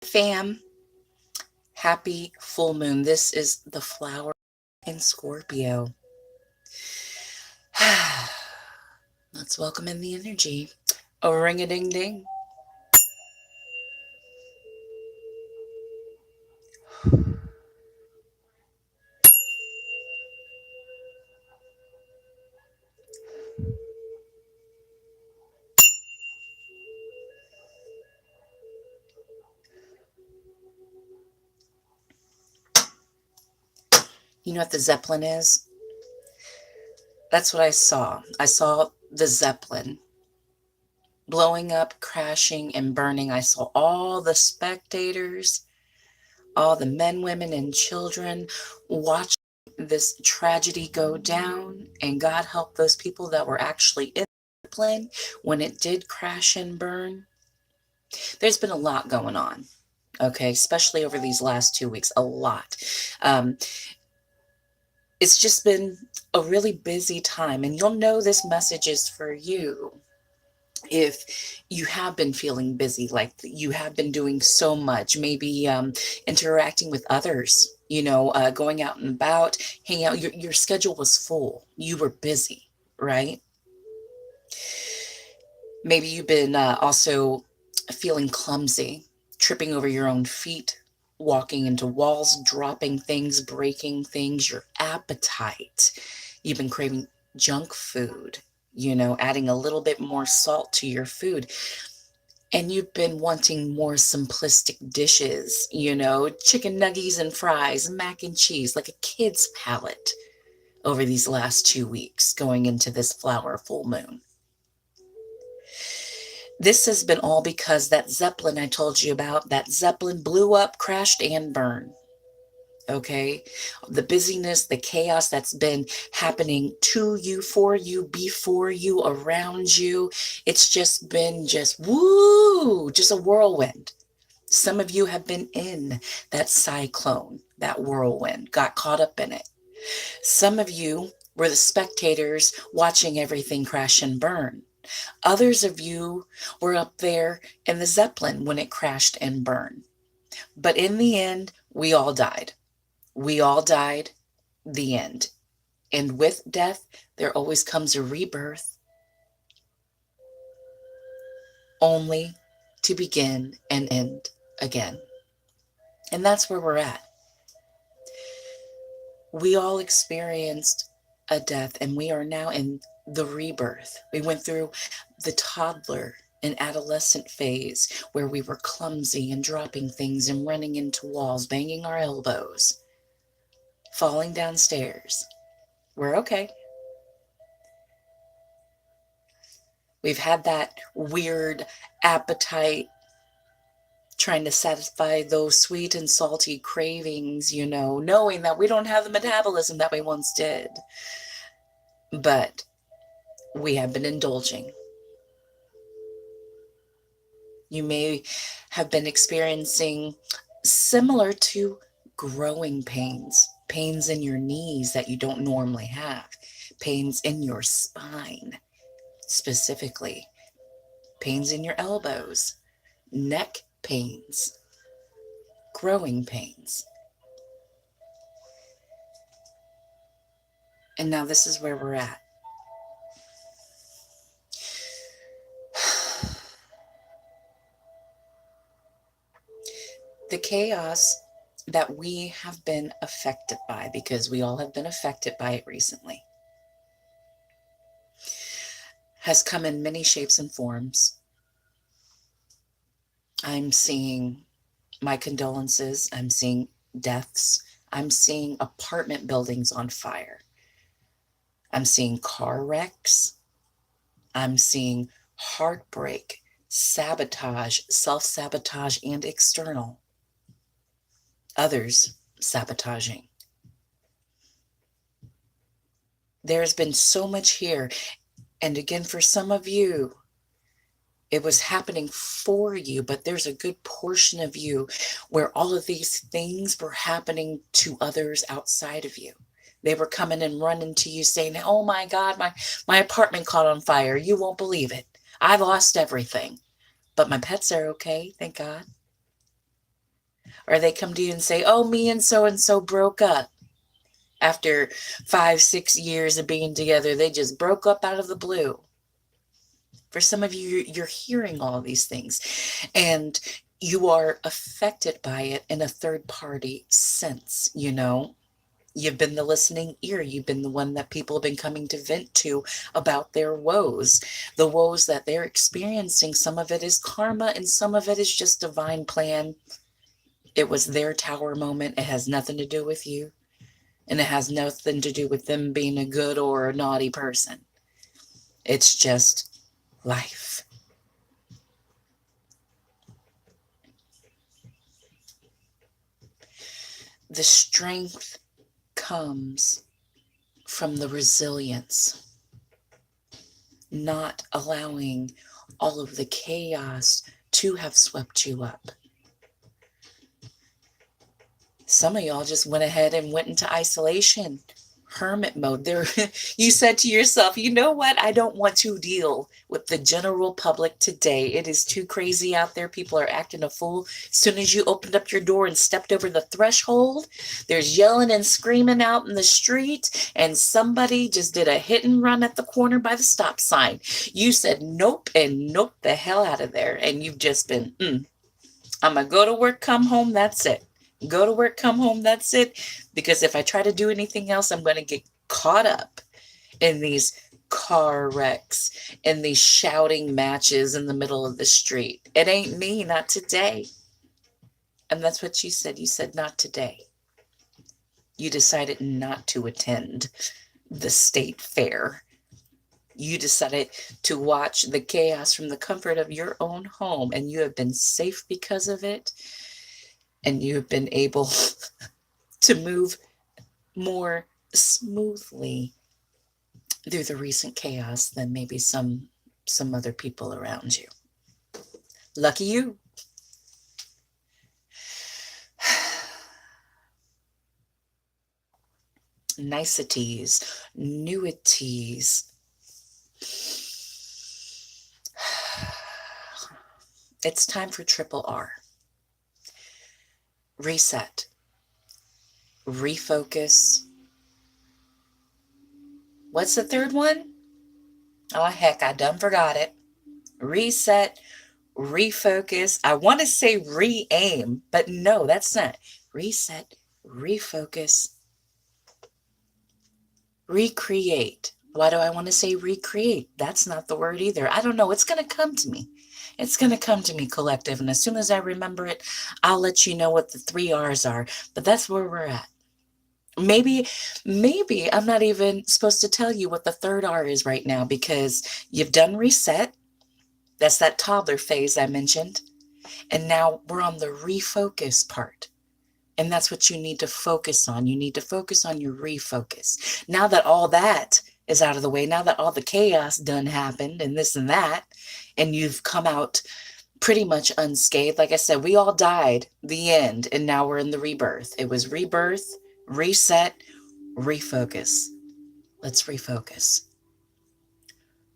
Fam, happy full moon. This is the flower in Scorpio. Let's welcome in the energy. A ring a ding ding. You know what the Zeppelin is? That's what I saw. I saw the Zeppelin blowing up, crashing, and burning. I saw all the spectators, all the men, women, and children watching this tragedy go down. And God help those people that were actually in the plane when it did crash and burn. There's been a lot going on, okay, especially over these last 2 weeks, a lot. Um, it's just been a really busy time, and you'll know this message is for you if you have been feeling busy, like you have been doing so much, maybe interacting with others, going out and about, hanging out. Your schedule was full. You were busy, right? Maybe you've been also feeling clumsy, tripping over your own feet, walking into walls, dropping things, breaking things, your appetite. You've been craving junk food, adding a little bit more salt to your food. And you've been wanting more simplistic dishes, chicken nuggies and fries, mac and cheese, like a kid's palate over these last 2 weeks going into this flower full moon. This has been all because that Zeppelin I told you about, that Zeppelin blew up, crashed, and burned. Okay? The busyness, the chaos that's been happening to you, for you, before you, around you. It's just been just a whirlwind. Some of you have been in that cyclone, that whirlwind, got caught up in it. Some of you were the spectators watching everything crash and burn. Others of you were up there in the Zeppelin when it crashed and burned. But in the end, we all died. We all died. The end. And with death, there always comes a rebirth, only to begin and end again. And that's where we're at. We all experienced a death, and we are now in the rebirth. We went through the toddler and adolescent phase where we were clumsy and dropping things and running into walls, banging our elbows, falling downstairs. We're okay. We've had that weird appetite, trying to satisfy those sweet and salty cravings, knowing that we don't have the metabolism that we once did. But we have been indulging. You may have been experiencing similar to growing pains, pains in your knees that you don't normally have, pains in your spine specifically, pains in your elbows, neck pains, growing pains. And now this is where we're at. The chaos that we have been affected by, because we all have been affected by it recently, has come in many shapes and forms. I'm seeing my condolences. I'm seeing deaths. I'm seeing apartment buildings on fire. I'm seeing car wrecks. I'm seeing heartbreak, sabotage, self-sabotage, and external. Others sabotaging. There's been so much here. And again, for some of you, it was happening for you, but there's a good portion of you where all of these things were happening to others outside of you. They were coming and running to you saying, oh my God, my apartment caught on fire. You won't believe it. I lost everything. But my pets are okay, thank God. Or they come to you and say, oh, me and so broke up. After 5, 6 years of being together, they just broke up out of the blue. For some of you, you're hearing all these things, and you are affected by it in a third party sense, you know? You've been the listening ear. You've been the one that people have been coming to vent to about their woes. The woes that they're experiencing, some of it is karma and some of it is just divine plan. It was their tower moment. It has nothing to do with you. And it has nothing to do with them being a good or a naughty person. It's just life. The strength comes from the resilience, not allowing all of the chaos to have swept you up. Some of y'all just went ahead and went into isolation, hermit mode. There, you said to yourself, you know what? I don't want to deal with the general public today. It is too crazy out there. People are acting a fool. As soon as you opened up your door and stepped over the threshold, there's yelling and screaming out in the street, and somebody just did a hit and run at the corner by the stop sign. You said nope and nope the hell out of there, and you've just been, I'm going to go to work, come home, that's it. Go to work, come home, that's it. Because if I try to do anything else, I'm going to get caught up in these car wrecks and these shouting matches in the middle of the street. It ain't me, not today. And that's what you said. You said not today. You decided not to attend the state fair. You decided to watch the chaos from the comfort of your own home, and you have been safe because of it. And you've been able to move more smoothly through the recent chaos than maybe some other people around you. Lucky you. Niceties, newities. It's time for triple R. Reset, refocus. What's the third one? Oh, heck, I done forgot it. Reset, refocus. I want to say re-aim, but no, that's not. Reset, refocus, recreate. Why do I want to say recreate? That's not the word either. I don't know. It's going to come to me. It's going to come to me, collective. And as soon as I remember it, I'll let you know what the 3 R's are. But that's where we're at. Maybe I'm not even supposed to tell you what the 3rd R is right now, because you've done reset. That's that toddler phase I mentioned. And now we're on the refocus part. And that's what you need to focus on. You need to focus on your refocus. Now that all that is out of the way, now that all the chaos done happened and this and that, and you've come out pretty much unscathed. Like I said, we all died, the end, and now we're in the rebirth. It was rebirth, reset, refocus. Let's refocus.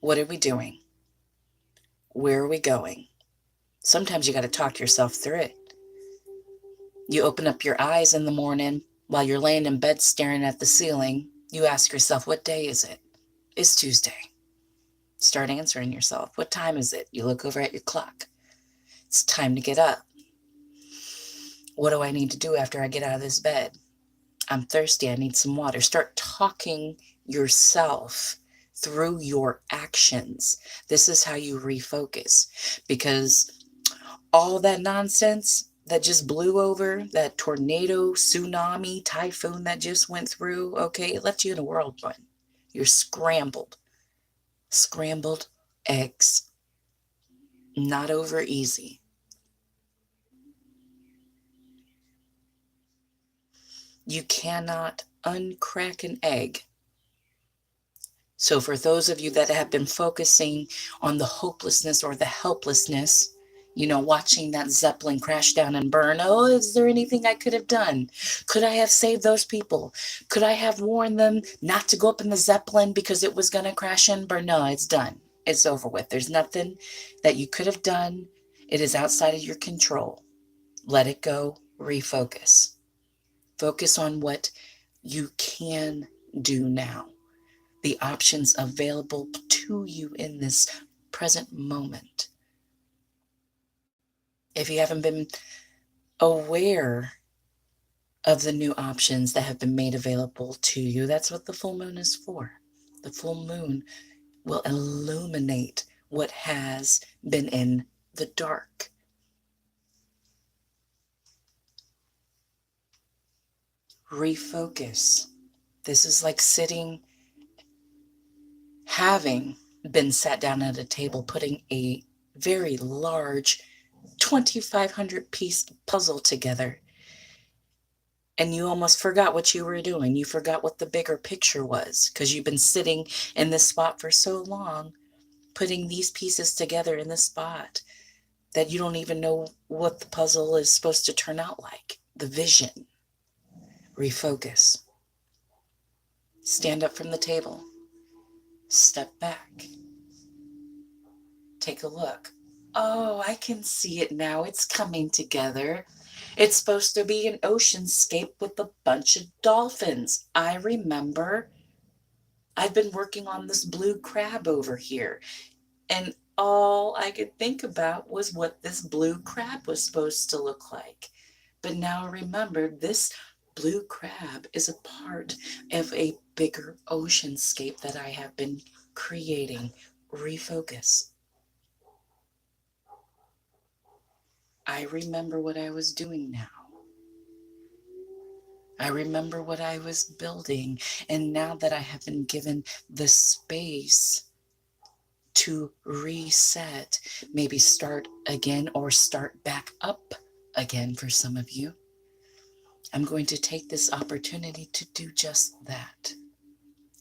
What are we doing? Where are we going? Sometimes you got to talk yourself through it. You open up your eyes in the morning while you're laying in bed staring at the ceiling. You ask yourself, what day is it? It's Tuesday. Start answering yourself. What time is it? You look over at your clock. It's time to get up. What do I need to do after I get out of this bed? I'm thirsty. I need some water. Start talking yourself through your actions. This is how you refocus, because all that nonsense that just blew over, that tornado, tsunami, typhoon that just went through, okay, it left you in a whirlwind. You're scrambled. Scrambled eggs. Not over easy. You cannot uncrack an egg. So for those of you that have been focusing on the hopelessness or the helplessness, you know, watching that Zeppelin crash down and burn. Oh, is there anything I could have done? Could I have saved those people? Could I have warned them not to go up in the Zeppelin because it was going to crash and burn? No, it's done. It's over with. There's nothing that you could have done. It is outside of your control. Let it go. refocus. Focus on what you can do now, the options available to you in this present moment. If you haven't been aware of the new options that have been made available to you, that's what the full moon is for. The full moon will illuminate what has been in the dark. Refocus. This is like having been sat down at a table, putting a very large 2,500 piece puzzle together. And you almost forgot what you were doing. You forgot what the bigger picture was because you've been sitting in this spot for so long, putting these pieces together in this spot that you don't even know what the puzzle is supposed to turn out like. The vision. Refocus. Stand up from the table. Step back. Take a look. Oh, I can see it now. It's coming together. It's supposed to be an oceanscape with a bunch of dolphins. I remember. I've been working on this blue crab over here, and all I could think about was what this blue crab was supposed to look like. But now I remember this blue crab is a part of a bigger oceanscape that I have been creating. Refocus. I remember what I was doing now. I remember what I was building. And now that I have been given the space to reset, maybe start again or start back up again for some of you, I'm going to take this opportunity to do just that.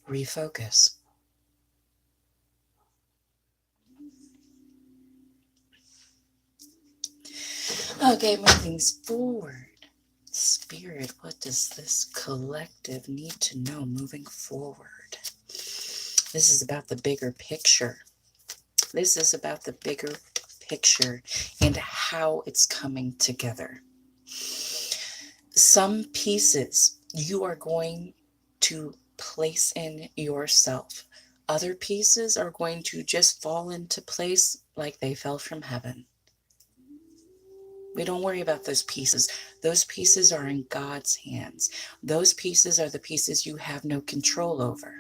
Refocus. Okay, moving forward. Spirit, what does this collective need to know moving forward? This is about the bigger picture. This is about the bigger picture and how it's coming together. Some pieces you are going to place in yourself. Other pieces are going to just fall into place like they fell from heaven. We don't worry about those pieces. Those pieces are in God's hands. Those pieces are the pieces you have no control over.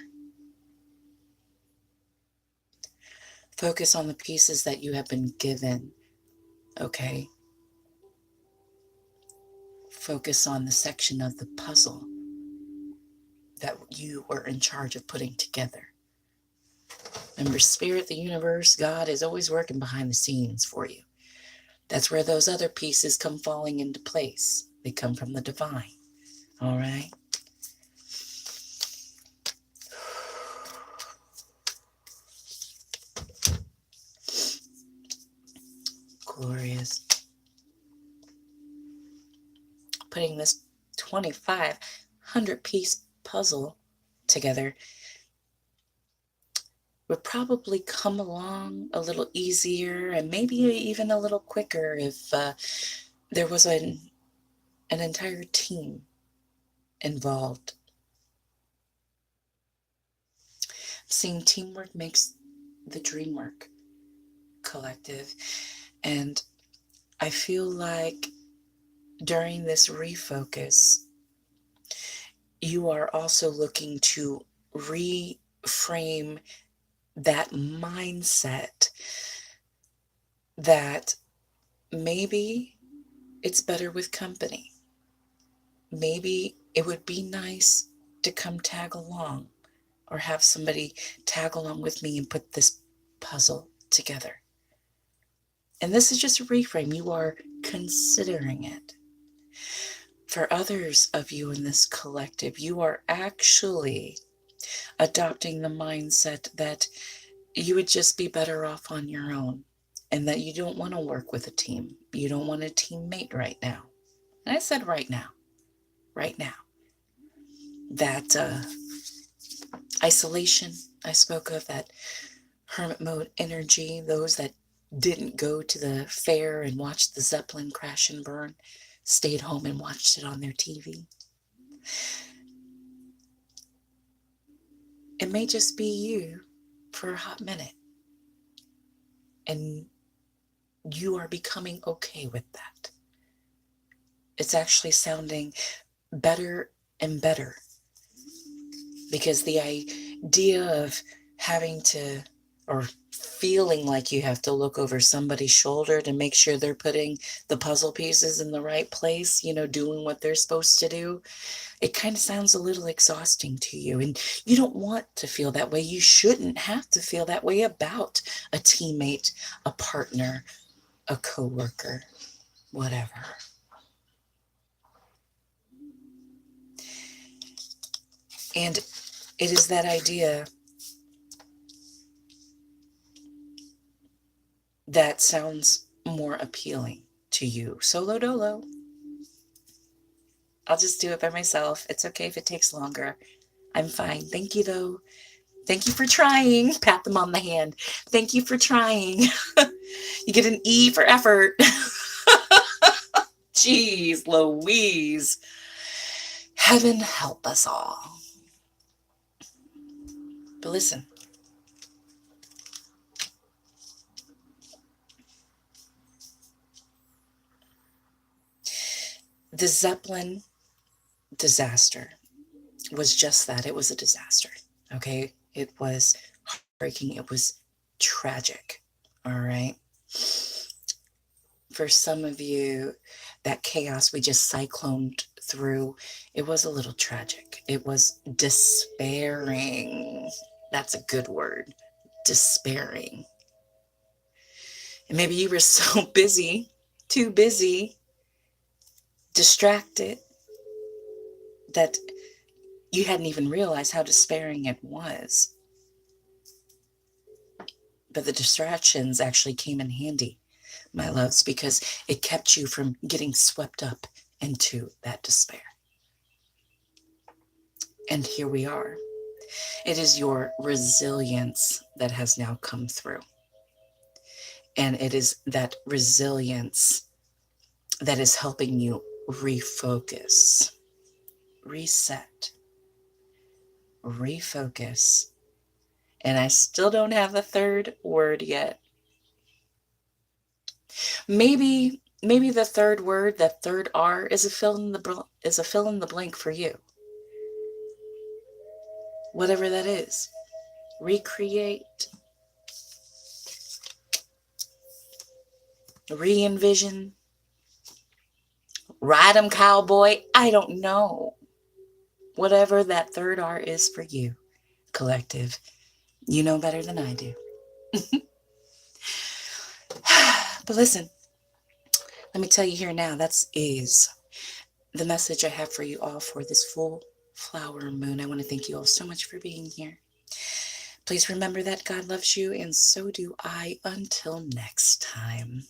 Focus on the pieces that you have been given, okay? Focus on the section of the puzzle that you were in charge of putting together. Remember, Spirit, the universe, God is always working behind the scenes for you. That's where those other pieces come falling into place. They come from the divine. All right? Glorious. Putting this 2,500 piece puzzle together would probably come along a little easier and maybe even a little quicker if there was an entire team involved. Seeing teamwork makes the dream work, collective. And I feel like during this refocus, you are also looking to reframe that mindset that maybe it's better with company. Maybe it would be nice to come tag along or have somebody tag along with me and put this puzzle together. And this is just a reframe. You are considering it. For others of you in this collective, you are actually adopting the mindset that you would just be better off on your own and that you don't want to work with a team. You don't want a teammate right now. And I said right now. That isolation I spoke of, that hermit mode energy, those that didn't go to the fair and watch the Zeppelin crash and burn. stayed home and watched it on their TV. It may just be you for a hot minute, and you are becoming okay with that. It's actually sounding better and better, because the idea of having to, or feeling like you have to look over somebody's shoulder to make sure they're putting the puzzle pieces in the right place, doing what they're supposed to do, it kind of sounds a little exhausting to you. And you don't want to feel that way. You shouldn't have to feel that way about a teammate, a partner, a coworker, whatever. And it is that idea that sounds more appealing to you. Solo dolo. I'll just do it by myself. It's okay if it takes longer. I'm fine. Thank you, though. Thank you for trying. Pat them on the hand. Thank you for trying. You get an E for effort. Jeez Louise. Heaven help us all. But listen. The Zeppelin disaster was just that. It was a disaster. Okay? It was heartbreaking. It was tragic. All right? For some of you, that chaos we just cycloned through, it was a little tragic. It was despairing. That's a good word. Despairing. And maybe you were so busy, too busy, distracted, that you hadn't even realized how despairing it was. But the distractions actually came in handy, my loves, because it kept you from getting swept up into that despair. And here we are. It is your resilience that has now come through. And it is that resilience that is helping you refocus, reset, refocus. And I still don't have a third word yet. Maybe the third word, that third R, is a fill in the blank for you. Whatever that is. Recreate. Re-envision. Ride 'em, cowboy. I don't know. Whatever that third R is for you, collective. You know better than I do. But listen, let me tell you here now, that is the message I have for you all for this full flower moon. I want to thank you all so much for being here. Please remember that God loves you, and so do I. Until next time.